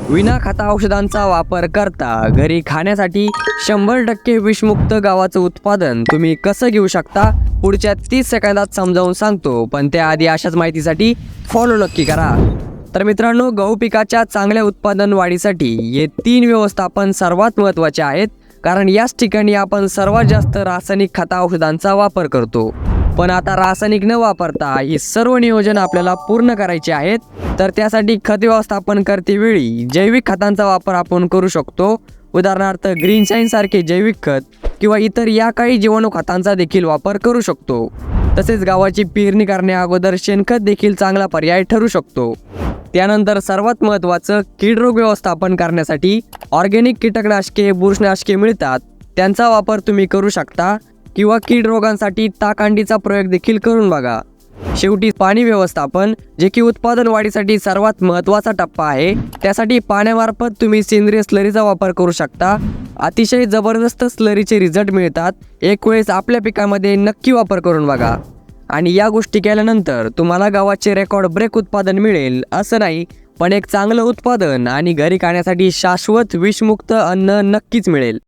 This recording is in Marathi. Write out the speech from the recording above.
विना खता औषधांचा वापर करता घरी खाण्यासाठी 100% विषमुक्त गव्हाचं उत्पादन तुम्ही कसं घेऊ शकता पुढच्या 30 सेकंदात समजावून सांगतो, पण त्याआधी अशाच माहितीसाठी फॉलो नक्की करा। तर मित्रांनो, गहू पिकाच्या चांगल्या उत्पादन वाढीसाठी हे 3 व्यवस्थापन सर्वात महत्त्वाचे आहेत, कारण याच ठिकाणी आपण सर्वात जास्त रासायनिक खता औषधांचा वापर करतो। पण आता रासायनिक न वापरता हे सर्व नियोजन आपल्याला पूर्ण करायचे आहेत, तर त्यासाठी खत व्यवस्थापन करतेवेळी जैविक खतांचा वापर आपण करू शकतो। उदाहरणार्थ ग्रीन शाईन सारखे जैविक खत किंवा इतर या काही जीवाणू खतांचा देखील वापर करू शकतो। तसेच गव्हाची पेरणी करण्या अगोदर शेणखत देखील चांगला पर्याय ठरू शकतो। त्यानंतर सर्वात महत्त्वाचं, कीड रोग व्यवस्थापन करण्यासाठी ऑर्गॅनिक कीटकनाशके बुरशीनाशके मिळतात, त्यांचा वापर तुम्ही करू शकता किंवा कीड रोगांसाठी ताकअंडीचा प्रयोग देखील करून बघा। शेवटी पाणी व्यवस्थापन, जे की उत्पादन वाढीसाठी सर्वात महत्त्वाचा टप्पा आहे, त्यासाठी पाण्यामार्फत तुम्ही सेंद्रिय स्लरीचा वापर करू शकता। अतिशय जबरदस्त स्लरीचे रिझल्ट मिळतात, एक वेळेस आपल्या पिकामध्ये नक्की वापर करून बघा। आणि या गोष्टी केल्यानंतर तुम्हाला गव्हाचे रेकॉर्ड ब्रेक उत्पादन मिळेल असं नाही, पण एक चांगलं उत्पादन आणि घरी खाण्यासाठी शाश्वत विषमुक्त अन्न नक्कीच मिळेल।